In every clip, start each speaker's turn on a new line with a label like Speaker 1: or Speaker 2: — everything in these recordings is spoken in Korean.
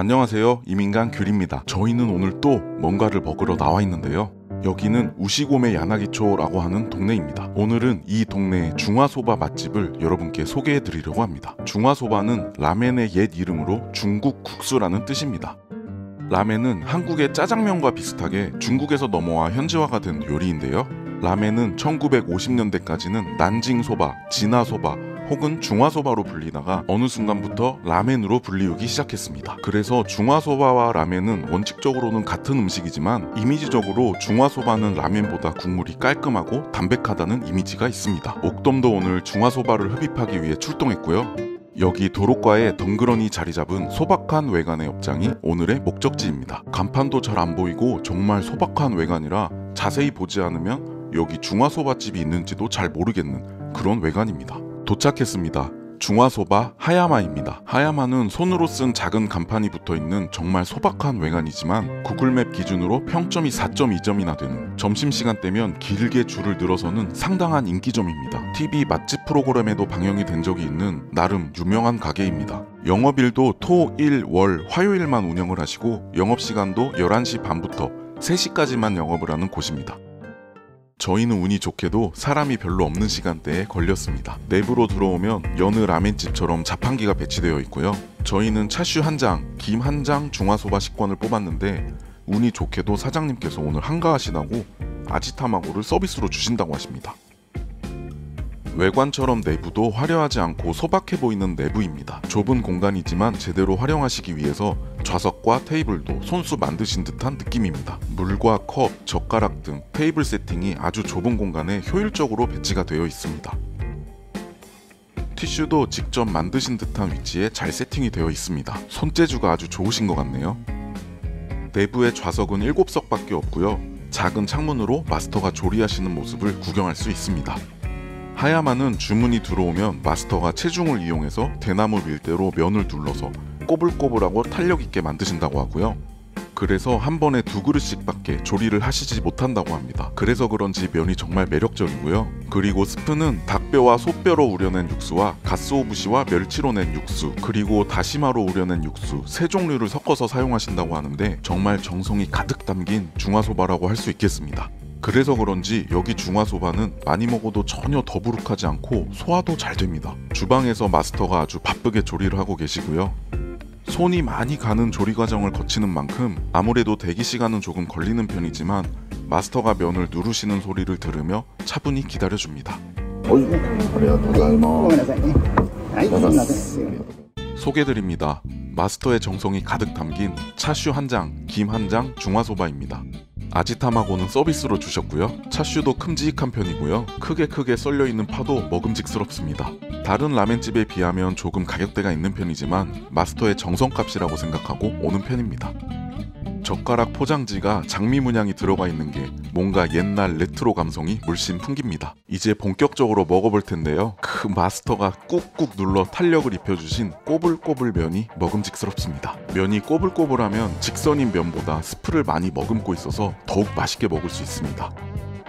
Speaker 1: 안녕하세요, 이민간 귤입니다. 저희는 오늘 또 뭔가를 먹으러 나와 있는데요. 여기는 우시고메 야나기초라고 하는 동네입니다. 오늘은 이 동네의 중화소바 맛집을 여러분께 소개해 드리려고 합니다. 중화소바는 라멘의 옛 이름으로 중국 국수라는 뜻입니다. 라멘은 한국의 짜장면과 비슷하게 중국에서 넘어와 현지화가 된 요리인데요. 라멘은 1950년대까지는 난징소바, 진화소바 혹은 중화소바로 불리다가 어느 순간부터 라멘으로 불리우기 시작했습니다. 그래서 중화소바와 라멘은 원칙적으로는 같은 음식이지만 이미지적으로 중화소바는 라멘보다 국물이 깔끔하고 담백하다는 이미지가 있습니다. 옥돔도 오늘 중화소바를 흡입하기 위해 출동했고요. 여기 도로가에 덩그러니 자리 잡은 소박한 외관의 업장이 오늘의 목적지입니다. 간판도 잘 안 보이고 정말 소박한 외관이라 자세히 보지 않으면 여기 중화소바집이 있는지도 잘 모르겠는 그런 외관입니다. 도착했습니다. 중화소바 하야마입니다. 하야마는 손으로 쓴 작은 간판이 붙어있는 정말 소박한 외관이지만 구글맵 기준으로 평점이 4.2점이나 되는 점심시간대면 길게 줄을 늘어서는 상당한 인기점입니다. TV 맛집 프로그램에도 방영이 된 적이 있는 나름 유명한 가게입니다. 영업일도 토, 일, 월, 화요일만 운영을 하시고 영업시간도 11시 반부터 3시까지만 영업을 하는 곳입니다. 저희는 운이 좋게도 사람이 별로 없는 시간대에 걸렸습니다. 내부로 들어오면 여느 라멘집처럼 자판기가 배치되어 있고요. 저희는 차슈 한 장, 김 한 장 중화소바 식권을 뽑았는데 운이 좋게도 사장님께서 오늘 한가하시다고 아지타마고를 서비스로 주신다고 하십니다. 외관처럼 내부도 화려하지 않고 소박해 보이는 내부입니다. 좁은 공간이지만 제대로 활용하시기 위해서 좌석과 테이블도 손수 만드신 듯한 느낌입니다. 물과 컵, 젓가락 등 테이블 세팅이 아주 좁은 공간에 효율적으로 배치가 되어 있습니다. 티슈도 직접 만드신 듯한 위치에 잘 세팅이 되어 있습니다. 손재주가 아주 좋으신 것 같네요. 내부의 좌석은 7석밖에 없고요. 작은 창문으로 마스터가 조리하시는 모습을 구경할 수 있습니다. 하야마는 주문이 들어오면 마스터가 체중을 이용해서 대나무 밀대로 면을 둘러서 꼬불꼬불하고 탄력 있게 만드신다고 하고요. 그래서 한 번에 2그릇씩밖에 조리를 하시지 못한다고 합니다. 그래서 그런지 면이 정말 매력적이고요. 그리고 스프는 닭뼈와 소뼈로 우려낸 육수와 가스오부시와 멸치로 낸 육수, 그리고 다시마로 우려낸 육수 3종류를 섞어서 사용하신다고 하는데 정말 정성이 가득 담긴 중화소바라고 할 수 있겠습니다. 그래서 그런지 여기 중화소바는 많이 먹어도 전혀 더부룩하지 않고 소화도 잘 됩니다. 주방에서 마스터가 아주 바쁘게 조리를 하고 계시고요. 손이 많이 가는 조리 과정을 거치는 만큼 아무래도 대기 시간은 조금 걸리는 편이지만 마스터가 면을 누르시는 소리를 들으며 차분히 기다려줍니다. 소개드립니다. 마스터의 정성이 가득 담긴 차슈 한 장, 김 한 장 중화소바입니다. 아지타마고는 서비스로 주셨고요. 차슈도 큼직한 편이고요. 크게 썰려있는 파도 먹음직스럽습니다. 다른 라멘집에 비하면 조금 가격대가 있는 편이지만 마스터의 정성값이라고 생각하고 오는 편입니다. 젓가락 포장지가 장미 문양이 들어가 있는 게 뭔가 옛날 레트로 감성이 물씬 풍깁니다. 이제 본격적으로 먹어볼 텐데요. 그 마스터가 꾹꾹 눌러 탄력을 입혀주신 꼬불꼬불 면이 먹음직스럽습니다. 면이 꼬불꼬불하면 직선인 면보다 스프를 많이 머금고 있어서 더욱 맛있게 먹을 수 있습니다.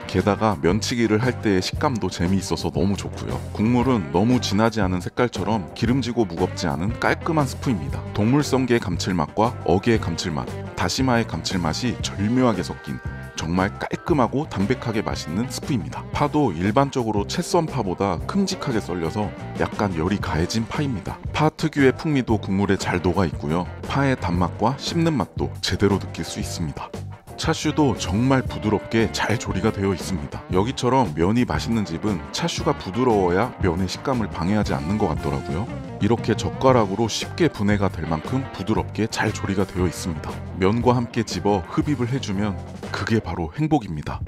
Speaker 1: 게다가 면치기를 할 때의 식감도 재미있어서 너무 좋고요. 국물은 너무 진하지 않은 색깔처럼 기름지고 무겁지 않은 깔끔한 스프입니다. 동물성게의 감칠맛과 어게의 감칠맛, 다시마의 감칠맛이 절묘하게 섞인 정말 깔끔하고 담백하게 맛있는 스프입니다. 파도 일반적으로 채 썬 파보다 큼직하게 썰려서 약간 열이 가해진 파입니다. 파 특유의 풍미도 국물에 잘 녹아 있고요. 파의 단맛과 씹는 맛도 제대로 느낄 수 있습니다. 차슈도 정말 부드럽게 잘 조리가 되어 있습니다. 여기처럼 면이 맛있는 집은 차슈가 부드러워야 면의 식감을 방해하지 않는 것 같더라고요. 이렇게 젓가락으로 쉽게 분해가 될 만큼 부드럽게 잘 조리가 되어 있습니다. 면과 함께 집어 흡입을 해주면 그게 바로 행복입니다.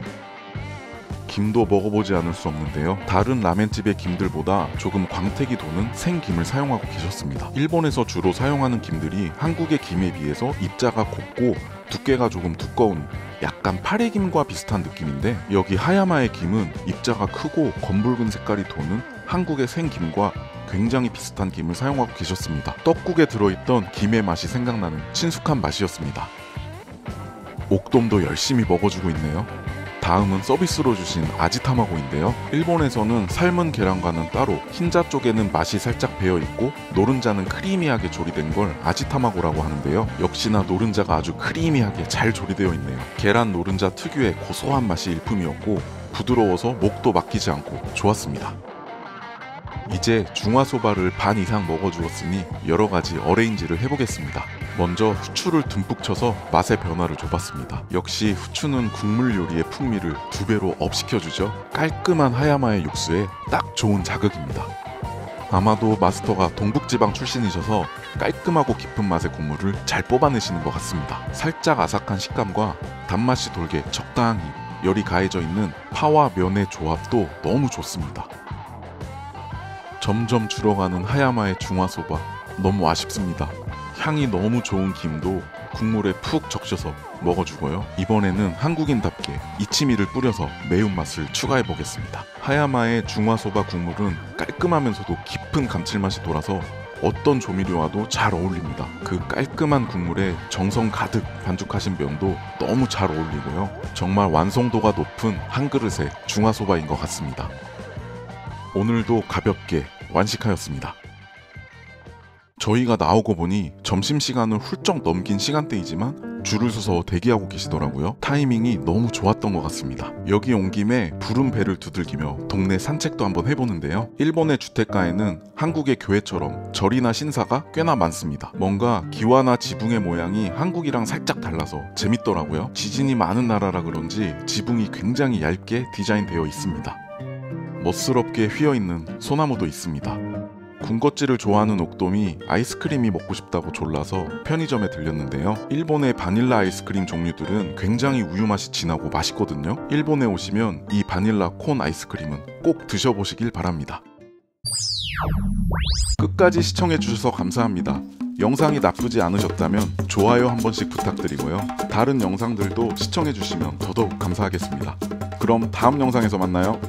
Speaker 1: 김도 먹어보지 않을 수 없는데요. 다른 라멘집의 김들보다 조금 광택이 도는 생김을 사용하고 계셨습니다. 일본에서 주로 사용하는 김들이 한국의 김에 비해서 입자가 곱고 두께가 조금 두꺼운 약간 파래김과 비슷한 느낌인데 여기 하야마의 김은 입자가 크고 검붉은 색깔이 도는 한국의 생김과 굉장히 비슷한 김을 사용하고 계셨습니다. 떡국에 들어있던 김의 맛이 생각나는 친숙한 맛이었습니다. 옥돔도 열심히 먹어주고 있네요. 다음은 서비스로 주신 아지타마고인데요. 일본에서는 삶은 계란과는 따로 흰자 쪽에는 맛이 살짝 배어있고 노른자는 크리미하게 조리된 걸 아지타마고라고 하는데요. 역시나 노른자가 아주 크리미하게 잘 조리되어 있네요. 계란 노른자 특유의 고소한 맛이 일품이었고 부드러워서 목도 막히지 않고 좋았습니다. 이제 중화소바를 반 이상 먹어주었으니 여러가지 어레인지를 해보겠습니다. 먼저 후추를 듬뿍 쳐서 맛의 변화를 줘봤습니다. 역시 후추는 국물 요리의 풍미를 2배로 업시켜주죠. 깔끔한 하야마의 육수에 딱 좋은 자극입니다. 아마도 마스터가 동북지방 출신이셔서 깔끔하고 깊은 맛의 국물을 잘 뽑아내시는 것 같습니다. 살짝 아삭한 식감과 단맛이 돌게 적당히 열이 가해져 있는 파와 면의 조합도 너무 좋습니다. 점점 줄어가는 하야마의 중화소바 너무 아쉽습니다. 향이 너무 좋은 김도 국물에 푹 적셔서 먹어주고요. 이번에는 한국인답게 이치미를 뿌려서 매운맛을 추가해 보겠습니다. 하야마의 중화소바 국물은 깔끔하면서도 깊은 감칠맛이 돌아서 어떤 조미료와도 잘 어울립니다. 그 깔끔한 국물에 정성 가득 반죽하신 면도 너무 잘 어울리고요. 정말 완성도가 높은 한 그릇의 중화소바인 것 같습니다. 오늘도 가볍게 완식하였습니다. 저희가 나오고 보니 점심시간을 훌쩍 넘긴 시간대이지만 줄을 서서 대기하고 계시더라고요. 타이밍이 너무 좋았던 것 같습니다. 여기 온 김에 부른 배를 두들기며 동네 산책도 한번 해보는데요. 일본의 주택가에는 한국의 교회처럼 절이나 신사가 꽤나 많습니다. 뭔가 기와나 지붕의 모양이 한국이랑 살짝 달라서 재밌더라고요. 지진이 많은 나라라 그런지 지붕이 굉장히 얇게 디자인되어 있습니다. 멋스럽게 휘어있는 소나무도 있습니다. 군것질을 좋아하는 옥돔이 아이스크림이 먹고 싶다고 졸라서 편의점에 들렸는데요. 일본의 바닐라 아이스크림 종류들은 굉장히 우유 맛이 진하고 맛있거든요. 일본에 오시면 이 바닐라 콘 아이스크림은 꼭 드셔보시길 바랍니다. 끝까지 시청해주셔서 감사합니다. 영상이 나쁘지 않으셨다면 좋아요 한 번씩 부탁드리고요. 다른 영상들도 시청해주시면 더더욱 감사하겠습니다. 그럼 다음 영상에서 만나요.